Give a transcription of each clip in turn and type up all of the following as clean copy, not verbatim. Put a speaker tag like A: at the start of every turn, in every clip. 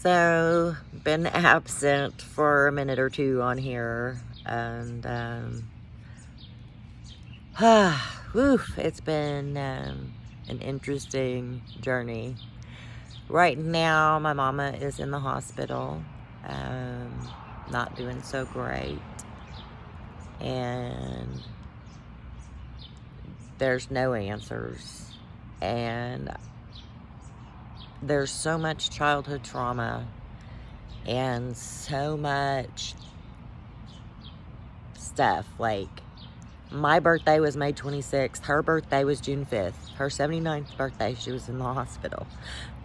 A: So, been absent for a minute or two on here, and it's been an interesting journey. Right now, my mama is in the hospital, not doing so great, and there's no answers, and there's so much childhood trauma and so much stuff. Like, my birthday was May 26th. Her birthday was June 5th. Her 79th birthday, she was in the hospital.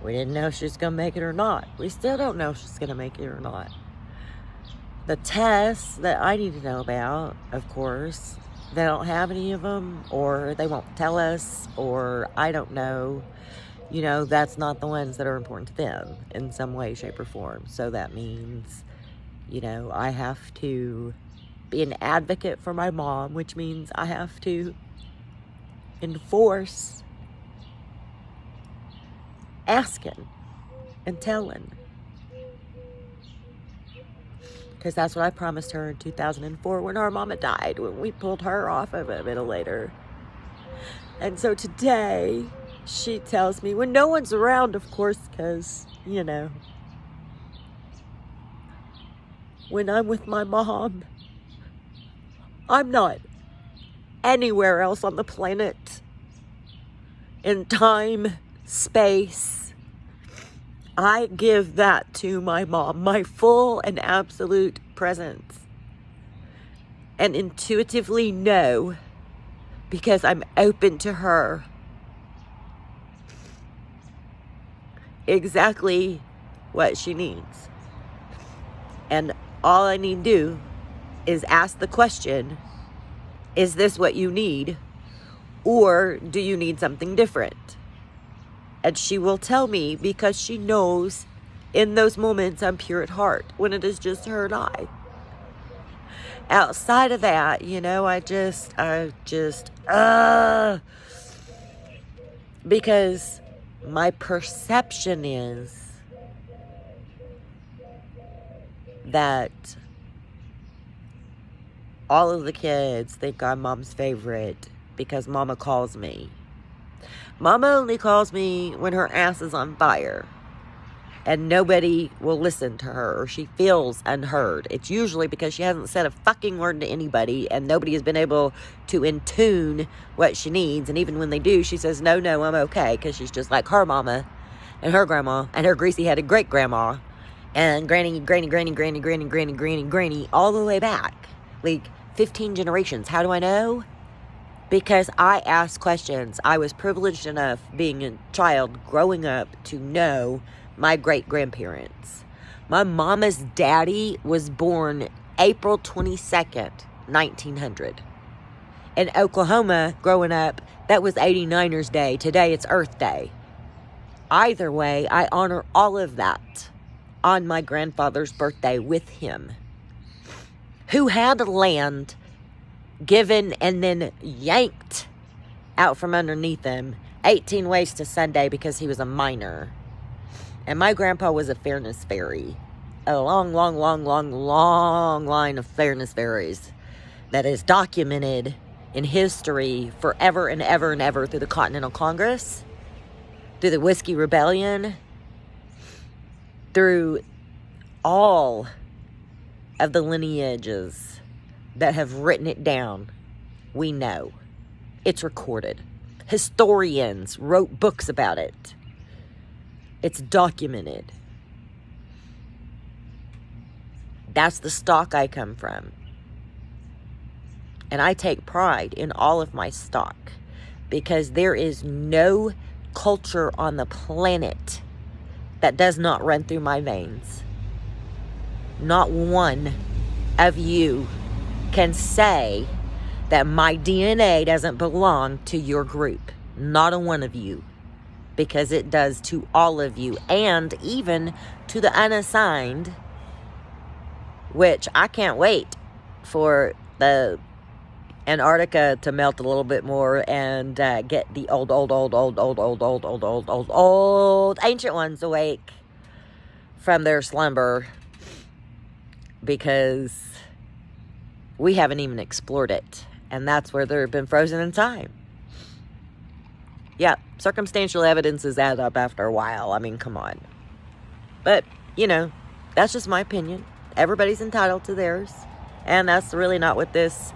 A: We didn't know if she was going to make it or not. We still don't know if she's going to make it or not. The tests that I need to know about, of course, they don't have any of them, or they won't tell us, or I don't know. You know, that's not the ones that are important to them in some way, shape, or form. So that means, you know, I have to be an advocate for my mom, which means I have to enforce asking and telling. Because that's what I promised her in 2004 when our mama died, when we pulled her off of a ventilator. And so today, she tells me, when no one's around, of course, because, you know, when I'm with my mom, I'm not anywhere else on the planet, in time, space. I give that to my mom, my full and absolute presence. And intuitively know, because I'm open to her, exactly what she needs. And all I need to do is ask the question, is this what you need? Or do you need something different? And she will tell me, because she knows in those moments I'm pure at heart, when it is just her and I. Outside of that, you know, because my perception is that all of the kids think I'm mom's favorite because mama calls me. Mama only calls me when her ass is on fire and nobody will listen to her, or she feels unheard. It's usually because she hasn't said a fucking word to anybody and nobody has been able to in-tune what she needs. And even when they do, she says, no, I'm okay, because she's just like her mama and her grandma and her greasy-headed great-grandma and granny, all the way back. Like 15 generations. How do I know? Because I ask questions. I was privileged enough, being a child, growing up, to know my great-grandparents. My mama's daddy was born April 22nd, 1900. In Oklahoma, growing up, that was 89ers Day. Today, it's Earth Day. Either way, I honor all of that on my grandfather's birthday with him, who had land given and then yanked out from underneath him 18 ways to Sunday because he was a minor. And my grandpa was a fairness fairy. A long line of fairness fairies that is documented in history forever and ever and ever, through the Continental Congress, through the Whiskey Rebellion, through all of the lineages that have written it down. We know. It's recorded. Historians wrote books about it. It's documented. That's the stock I come from. And I take pride in all of my stock, because there is no culture on the planet that does not run through my veins. Not one of you can say that my DNA doesn't belong to your group. Not a one of you. Because it does to all of you, and even to the unassigned, which I can't wait for the Antarctica to melt a little bit more and get the old ancient ones awake from their slumber because we haven't even explored it. And that's where they've been frozen in time. Yeah, circumstantial evidences add up after a while. I mean, come on. But, you know, that's just my opinion. Everybody's entitled to theirs. And that's really not what this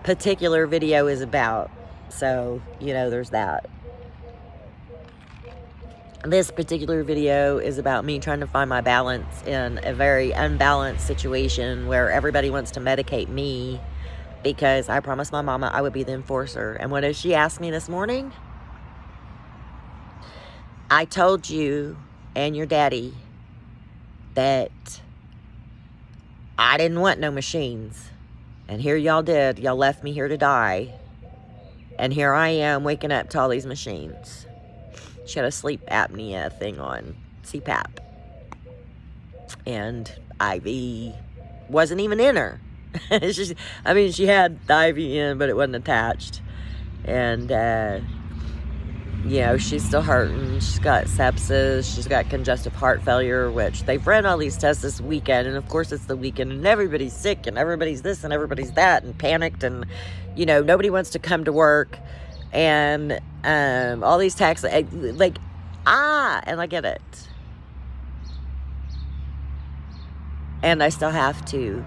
A: particular video is about. So, you know, there's that. This particular video is about me trying to find my balance in a very unbalanced situation where everybody wants to medicate me because I promised my mama I would be the enforcer. And what did she ask me this morning? I told you and your daddy that I didn't want no machines. And here y'all did. Y'all left me here to die. And here I am waking up to all these machines. She had a sleep apnea thing on, CPAP. And IV wasn't even in her. I mean, she had the IV in, but it wasn't attached. And, you know, she's still hurting. She's got sepsis. She's got congestive heart failure, which they've ran all these tests this weekend. And, of course, it's the weekend, and everybody's sick, and everybody's this, and everybody's that, and panicked. And, you know, nobody wants to come to work. And all these texts, and I get it. And I still have to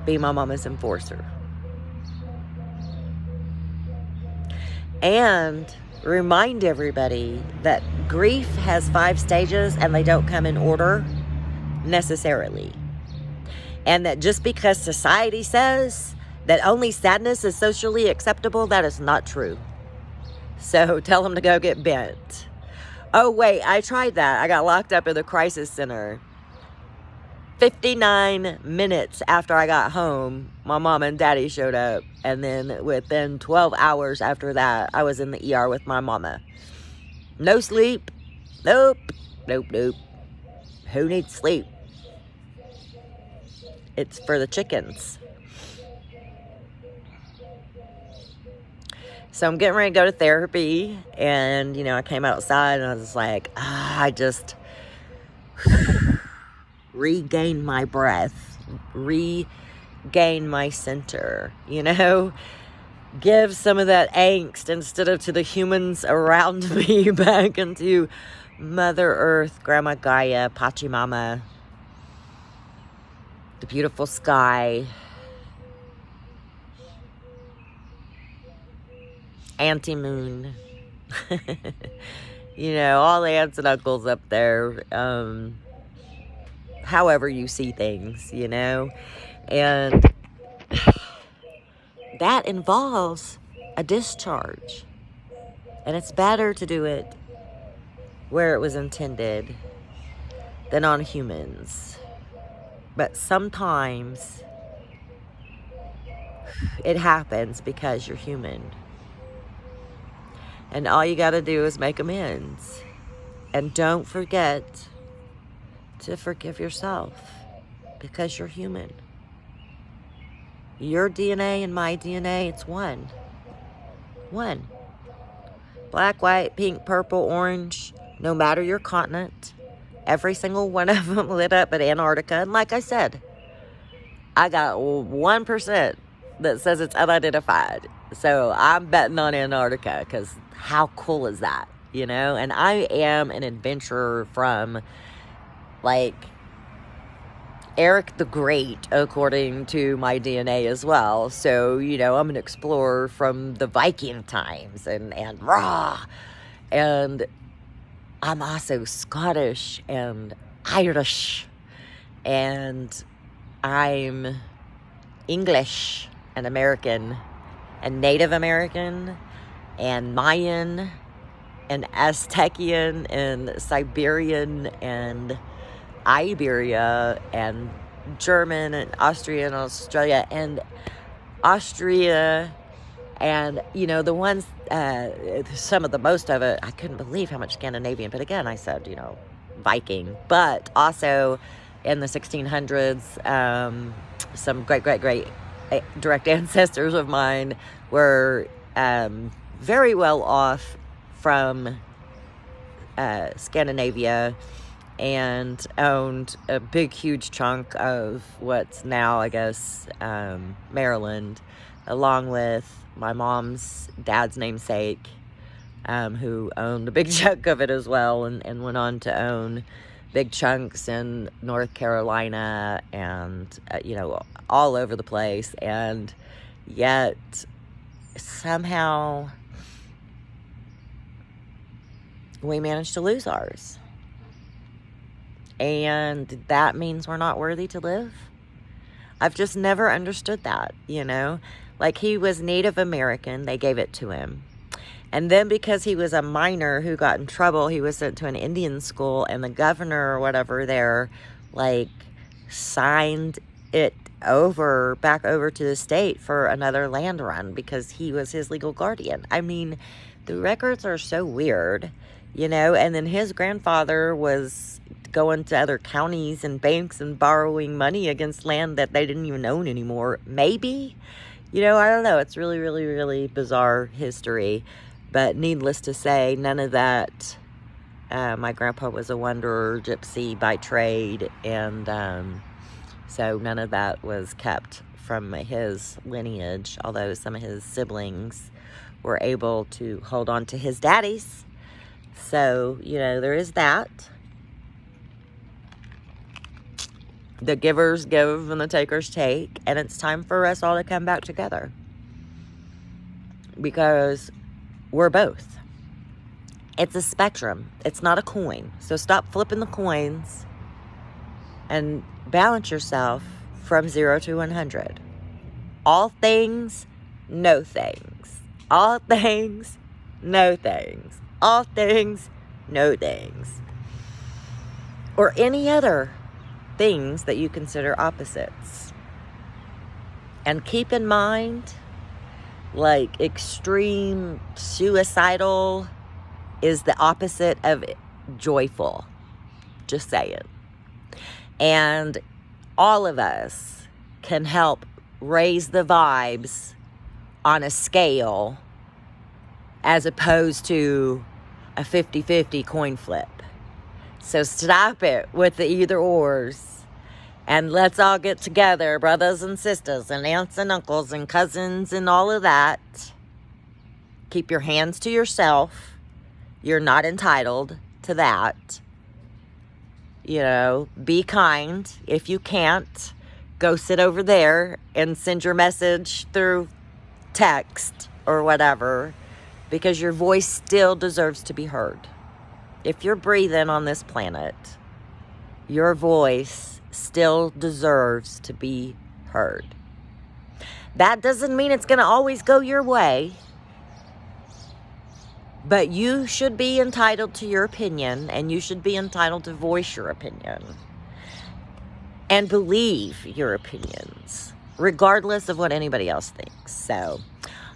A: be my mama's enforcer. And remind everybody that grief has 5 stages and they don't come in order necessarily. And that just because society says that only sadness is socially acceptable, that is not true. So tell them to go get bent. Oh, wait, I tried that. I got locked up in the crisis center. 59 minutes after I got home, my mom and daddy showed up. And then within 12 hours after that, I was in the ER with my mama. No sleep. Nope. Who needs sleep? It's for the chickens. So I'm getting ready to go to therapy. And, you know, I came outside and I was like, I just regain my breath, regain my center, you know, give some of that angst instead of to the humans around me back into Mother Earth, Grandma Gaia, Pachamama, the beautiful sky, Auntie Moon, you know, all the aunts and uncles up there, however you see things, you know, and that involves a discharge, and it's better to do it where it was intended than on humans. But sometimes it happens because you're human, and all you got to do is make amends. And don't forget to forgive yourself, because you're human. Your DNA and my DNA, it's one. Black, white, pink, purple, orange, no matter your continent. Every single one of them lit up at Antarctica. And like I said, I got 1% that says it's unidentified. So I'm betting on Antarctica, because how cool is that, you know? And I am an adventurer from, like, Eric the Great, according to my DNA as well. So, you know, I'm an explorer from the Viking times and rah. And I'm also Scottish and Irish. And I'm English and American and Native American and Mayan and Aztecian and Siberian and Iberia and German and Austrian, Australia and Austria, and, you know, the ones, some of the most of it, I couldn't believe how much Scandinavian, but again, I said, you know, Viking, but also in the 1600s, some great direct ancestors of mine were very well off from Scandinavia. and owned a big, huge chunk of what's now, I guess, Maryland, along with my mom's dad's namesake, who owned a big chunk of it as well, and went on to own big chunks in North Carolina and, all over the place. And yet, somehow, we managed to lose ours. And that means we're not worthy to live. I've just never understood that, Like, he was Native American, they gave it to him. And then because he was a minor who got in trouble, he was sent to an Indian school, and the governor or whatever there, signed it back over to the state for another land run because he was his legal guardian. I mean, the records are so weird, and then his grandfather was going to other counties and banks and borrowing money against land that they didn't even own anymore. Maybe, I don't know. It's really, really, really bizarre history. But needless to say, none of that. My grandpa was a wanderer gypsy by trade, and so none of that was kept from his lineage, although some of his siblings were able to hold on to his daddies. So, there is that. The givers give and the takers take, and it's time for us all to come back together. Because we're both. It's a spectrum. It's not a coin. So stop flipping the coins and balance yourself from 0 to 100. All things, no things. All things, no things. All things, no things. Or any other things that you consider opposites. And keep in mind, extreme suicidal is the opposite of joyful. Just saying. And all of us can help raise the vibes on a scale as opposed to a 50-50 coin flip. So stop it with the either ors. And let's all get together, brothers and sisters and aunts and uncles and cousins and all of that. Keep your hands to yourself. You're not entitled to that. Be kind. If you can't, go sit over there and send your message through text or whatever, because your voice still deserves to be heard. If you're breathing on this planet, your voice still deserves to be heard. That doesn't mean it's going to always go your way, but you should be entitled to your opinion, and you should be entitled to voice your opinion and believe your opinions, regardless of what anybody else thinks. So,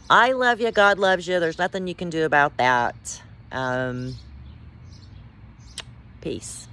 A: I love you. God loves you. There's nothing you can do about that. Peace.